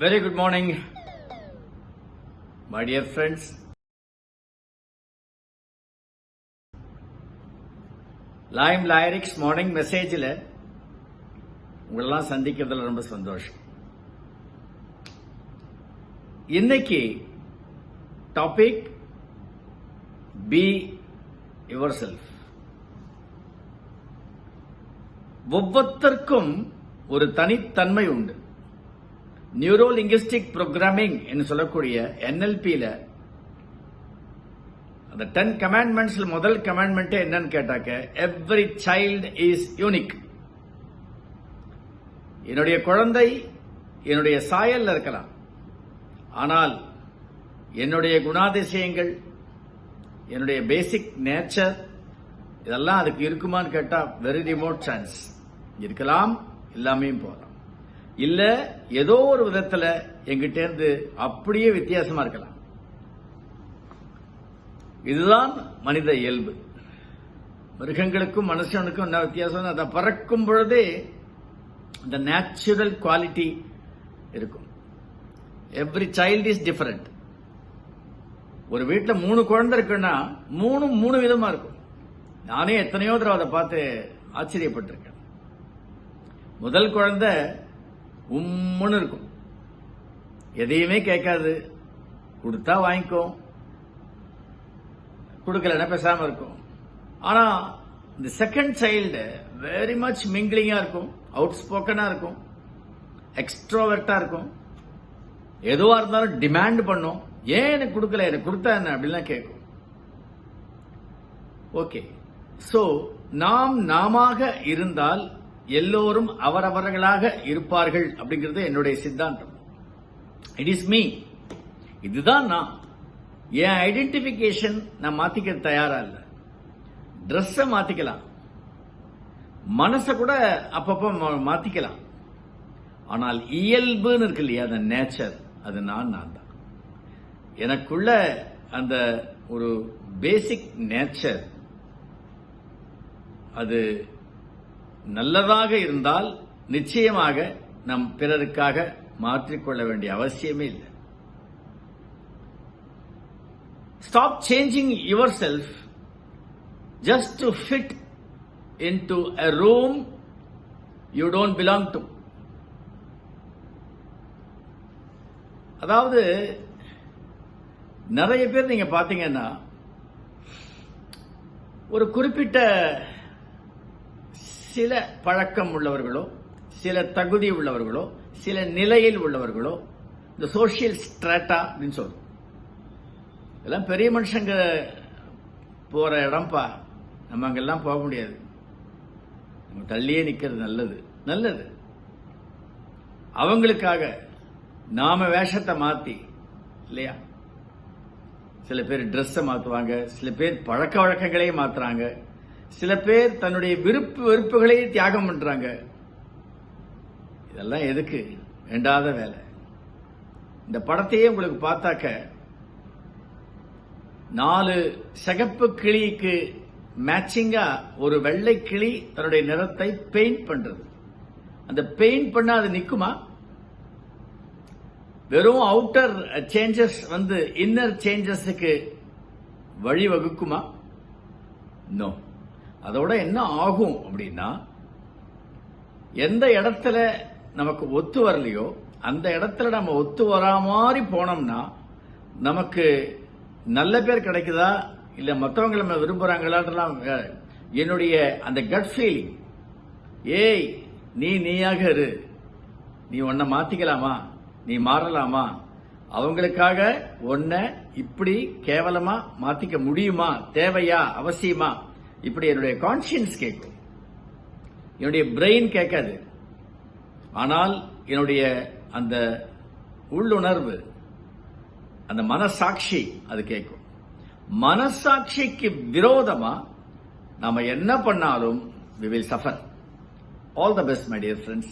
Very good morning, my dear friends. Lime Lyrics morning message உங்களெல்லாம் சந்திக்கிறதுல ரொம்ப சந்தோஷம். இன்னைக்கு டாபிக் பி யுவர் செல்ஃப். ஒவ்வொருத்தருக்கும் ஒரு தனித்தன்மை உண்டு. நியூரோ லிங்குஸ்டிக் ப்ரோக்ராமிங் என்று சொல்லக்கூடிய NLP-ல அந்த 10 கமாண்ட்மெண்ட்ஸ்ல முதல் கமாண்ட்மெண்ட் என்னன்னு கேட்டாக்க, எவ்ரி சைல்டு இஸ் யூனிக். என்னுடைய குழந்தை என்னுடைய சாயல்ல இருக்கலாம், ஆனால் என்னுடைய குணாதிசயங்கள், என்னுடைய பேசிக் நேச்சர் இதெல்லாம் அதுக்கு இருக்குமான்னு கேட்டா வெரி ரிமோட் சான்ஸ். இருக்கலாம், இல்லாமையும் போகலாம். இல்ல ஏதோ ஒரு விதத்துல எங்கிட்ட இருந்து அப்படியே வித்தியாசமா இருக்கலாம். இதுதான் மனித இயல்பு. மிருகங்களுக்கும் மனுஷனுக்கும் என்ன வித்தியாசம்? அதை பறக்கும் பொழுதே அந்த நேச்சுரல் குவாலிட்டி இருக்கும். Every child is different. ஒரு வீட்டுல 3 குழந்தை இருக்குன்னா 3 விதமா இருக்கும். நானே எத்தனையோ தடவை அதை பார்த்து ஆச்சரியப்பட்டிருக்கேன். முதல் குழந்தை உம்முன்னு இருக்கும், எதையுமே கேட்காது, கொடுத்தா வாங்கிக்கும், கொடுக்கலன்னா பேசாம இருக்கும். ஆனா இந்த செகண்ட் சைல்டு வெரி மச் மிங்கிலிங்கா இருக்கும், அவுட் ஸ்போக்கனா இருக்கும், எக்ஸ்ட்ரோவர்ட்டா இருக்கும். எதுவா இருந்தாலும் டிமாண்ட் பண்ணும். ஏன் எனக்கு கொடுக்கல, எனக்கு கொடுத்தா என்ன அப்படிலாம் கேட்கும். ஓகே, சோ நாம் நாமாக இருந்தால் எல்லோரும் அவரவர்களாக இருப்பார்கள் அப்படிங்கிறது என்னுடைய சித்தாந்தம். இட் இஸ் மீ, இதுதான் நான். என் ஐடென்டிபிகேஷன் நான் மாத்திக்க தயாரா இல்ல. ட்ரெஸ்ஸ மாத்திக்கலாம், மனச கூட அப்பப்ப மாத்திக்கலாம். ஆனால் இயல்புன்னு இருக்கு இல்லையா, அந்த நேச்சர், அது நான் தான். எனக்குள்ள அந்த ஒரு பேசிக் நேச்சர் அது நல்லதாக இருந்தால் நிச்சயமாக நம் பிறருக்காக மாற்றிக்கொள்ள வேண்டிய அவசியமே இல்லை. Stop changing your self just to fit into a room you don't belong to. அதாவது நிறைய பேர் நீங்க பாத்தீங்கன்னா ஒரு குறிப்பிட்ட சில பழக்கம் உள்ளவர்களோ, சில தகுதி உள்ளவர்களோ, சில நிலையில் உள்ளவர்களோ, இந்த சோசியல் ஸ்ட்ராட்டா அப்படின்னு சொல்றோம். இதெல்லாம் பெரிய மனுஷங்க போற இடம்பா, நம்ம அங்கெல்லாம் போக முடியாது. நம்ம தள்ளியே நிக்கிறது நல்லது. அவங்களுக்காக நாம வேஷத்தை மாத்தி இல்லையா, சில பேர் ட்ரெஸ்ஸை மாத்துவாங்க, சில பேர் பழக்க வழக்கங்களையே மாத்துறாங்க, சில பேர் தன்னுடைய விருப்பு வெறுப்புகளையே தியாகம் பண்றாங்க. இதெல்லாம் எதுக்கு? வேண்டாத வேலை. இந்த படத்தையே உங்களுக்கு பார்த்தாக்க 4 சிகப்பு கிளிக்கு மேட்சிங்கா ஒரு வெள்ளை கிளி தன்னுடைய நிறத்தை பெயிண்ட் பண்றது. அந்த பெயிண்ட் பண்ணா அது நிக்குமா? வெறும் அவுட்டர் சேஞ்சஸ் இன்னர் சேஞ்சஸுக்கு வழிவகுக்குமா? நோ. அதோட என்ன ஆகும் அப்படின்னா, எந்த இடத்துல நமக்கு ஒத்து வரலையோ அந்த இடத்துல நம்ம ஒத்து வரா மாதிரி போனோம்னா நமக்கு நல்ல பேர் கிடைக்குதா இல்ல மற்றவங்க நம்ம விரும்புறாங்களான்றலாம் என்னுடைய அந்த கட் ஃபீலிங். ஏய், நீயாக இரு, நீ உன்னை மாத்திக்கலாமா, நீ மாறலாமா, அவங்களுக்காக உன்னை இப்படி கேவலமா மாத்திக்க முடியுமா, தேவையா, அவசியமா, இப்படி என்னுடைய கான்சியன்ஸ் கேட்கும். என்னுடைய பிரெயின் கேட்காது. ஆனால் என்னுடைய அந்த உள்ளுணர்வு, அந்த மனசாட்சி அது கேட்கும். மனசாட்சிக்கு விரோதமா நாம என்ன பண்ணாலும் we will suffer. All the best, my dear friends.